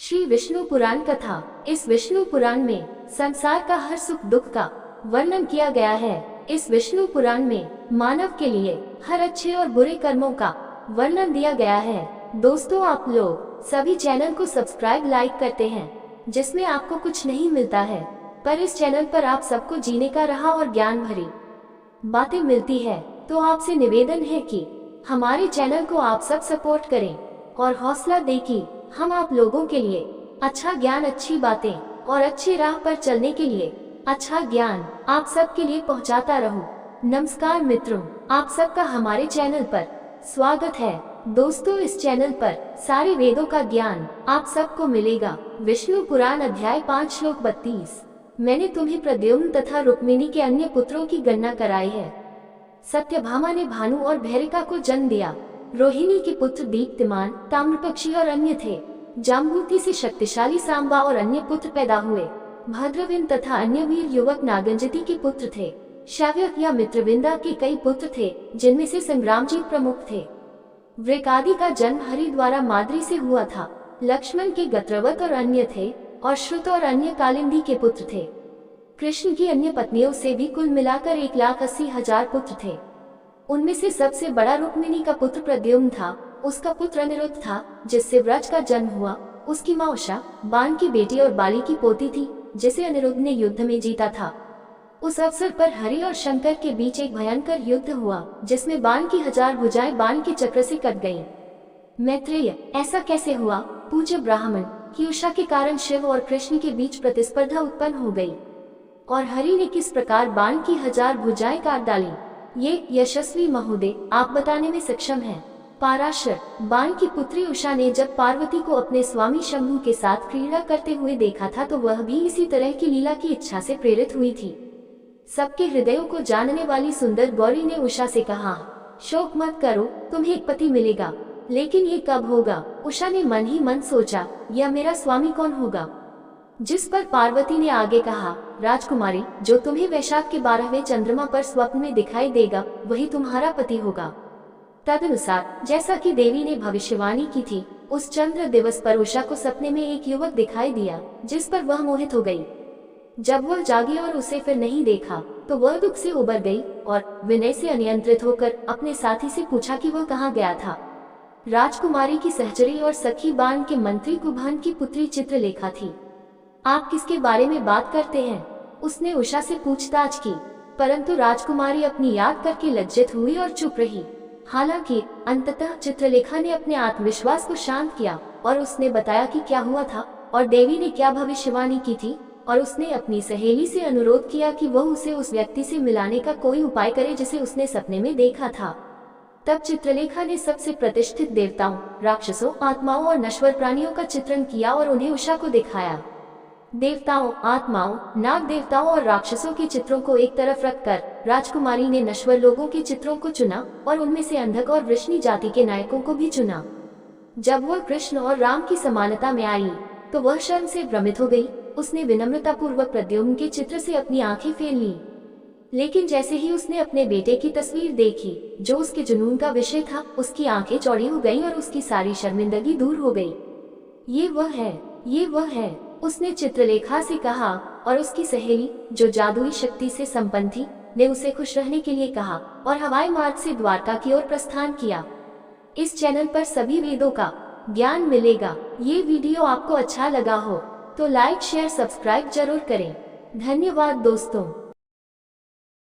श्री विष्णु पुराण कथा। इस विष्णु पुराण में संसार का हर सुख दुख का वर्णन किया गया है। इस विष्णु पुराण में मानव के लिए हर अच्छे और बुरे कर्मों का वर्णन दिया गया है। दोस्तों, आप लोग सभी चैनल को सब्सक्राइब लाइक करते हैं, जिसमें आपको कुछ नहीं मिलता है, पर इस चैनल पर आप सबको जीने का राह और ज्ञान भरी बातें मिलती है। तो आपसे निवेदन है कि हमारे चैनल को आप सब सपोर्ट करें और हौसला दें कि हम आप लोगों के लिए अच्छा ज्ञान, अच्छी बातें और अच्छी राह पर चलने के लिए अच्छा ज्ञान आप सब के लिए पहुंचाता रहूं। नमस्कार मित्रों, आप सबका हमारे चैनल पर स्वागत है। दोस्तों, इस चैनल पर सारे वेदों का ज्ञान आप सबको मिलेगा। विष्णु पुराण अध्याय 5 श्लोक 32। मैंने तुम्हें प्रद्युम्न तथा रुक्मिणी के अन्य पुत्रों की गणना कराई है। सत्यभामा ने भानु और भैरिका को जन्म दिया। रोहिणी के पुत्र दीप्तिमान, ताम्रपक्षी और अन्य थे। जाम्बूति से शक्तिशाली सांबा और अन्य पुत्र पैदा हुए। भद्रविंद तथा अन्य वीर युवक नागंजति के पुत्र थे। श्राव्यक या मित्रविंदा के कई पुत्र थे, जिनमें से संग्रामजीत प्रमुख थे। वृकादि का जन्म हरि द्वारा माद्री से हुआ था। लक्ष्मण के गत्रवत और अन्य थे, और श्रुत और अन्य कालिंदी के पुत्र थे। कृष्ण की अन्य पत्नियों से भी कुल मिलाकर 1,80,000 पुत्र थे। उनमें से सबसे बड़ा रुक्मिणी का पुत्र प्रद्युम्न था। उसका पुत्र अनिरुद्ध था, जिससे व्रज का जन्म हुआ। उसकी माँ उषा बाण की बेटी और बाली की पोती थी, जिसे अनिरुद्ध ने युद्ध में जीता था। उस अवसर पर हरि और शंकर के बीच एक भयंकर युद्ध हुआ, जिसमें बाण की 1000 भुजाएं बाण के चक्र से कट गईं। मैत्रेय, ऐसा कैसे हुआ? पूज्य ब्राह्मण, कि उषा के कारण शिव और कृष्ण के बीच प्रतिस्पर्धा उत्पन्न हो गई, और हरि ने किस प्रकार बाण की 1000 भुजाएं काट डाली, ये यशस्वी महोदय आप बताने में सक्षम हैं। पाराशर, बाण की पुत्री उषा ने जब पार्वती को अपने स्वामी शंभु के साथ क्रीड़ा करते हुए देखा था, तो वह भी इसी तरह की लीला की इच्छा से प्रेरित हुई थी। सबके हृदयों को जानने वाली सुंदर गौरी ने उषा से कहा, शोक मत करो, तुम्हें एक पति मिलेगा, लेकिन ये कब होगा? उषा ने मन ही मन सोचा, यह मेरा स्वामी कौन होगा? जिस पर पार्वती ने आगे कहा, राजकुमारी, जो तुम्हें वैशाख के 12वें चंद्रमा पर स्वप्न में दिखाई देगा, वही तुम्हारा पति होगा। तदनुसार जैसा कि देवी ने भविष्यवाणी की थी, उस चंद्र दिवस पर उषा को सपने में एक युवक दिखाई दिया, जिस पर वह मोहित हो गई। जब वह जागी और उसे फिर नहीं देखा, तो वह दुख से उबर गई और विनय से अनियंत्रित होकर अपने साथी से पूछा कि वह कहाँ गया था। राजकुमारी की सहचरी और सखी बाण के मंत्री कुभान की पुत्री चित्रलेखा थी। आप किसके बारे में बात करते हैं? उसने उषा से पूछताछ की, परंतु राजकुमारी अपनी याद करके लज्जित हुई और चुप रही। हालांकि अंततः चित्रलेखा ने अपने आत्मविश्वास को शांत किया और उसने बताया कि क्या हुआ था और देवी ने क्या भविष्यवाणी की थी, और उसने अपनी सहेली से अनुरोध किया कि वह उसे उस व्यक्ति से मिलाने का कोई उपाय करे जिसे उसने सपने में देखा था। तब चित्रलेखा ने सबसे प्रतिष्ठित देवताओं, राक्षसों, आत्माओं और नश्वर प्राणियों का चित्रण किया और उन्हें उषा को दिखाया। देवताओं, आत्माओं, नाग देवताओं और राक्षसों के चित्रों को एक तरफ रखकर राजकुमारी ने नश्वर लोगों के चित्रों को चुना और उनमें से अंधक और वृष्णि जाति के नायकों को भी चुना। जब वह कृष्ण और राम की समानता में आई, तो वह शर्म से भ्रमित हो गई। उसने विनम्रता पूर्वक प्रद्युम्न के चित्र से अपनी आंखें फेर ली, लेकिन जैसे ही उसने अपने बेटे की तस्वीर देखी, जो उसके जुनून का विषय था, उसकी आंखें चौड़ी हो गईं और उसकी सारी शर्मिंदगी दूर हो गई। ये वह है, ये वह है, उसने चित्रलेखा से कहा, और उसकी सहेली, जो जादुई शक्ति से संपन्न थी, ने उसे खुश रहने के लिए कहा और हवाई मार्ग से द्वारका की ओर प्रस्थान किया। इस चैनल पर सभी वेदों का ज्ञान मिलेगा। ये वीडियो आपको अच्छा लगा हो तो लाइक, शेयर, सब्सक्राइब जरूर करें। धन्यवाद दोस्तों।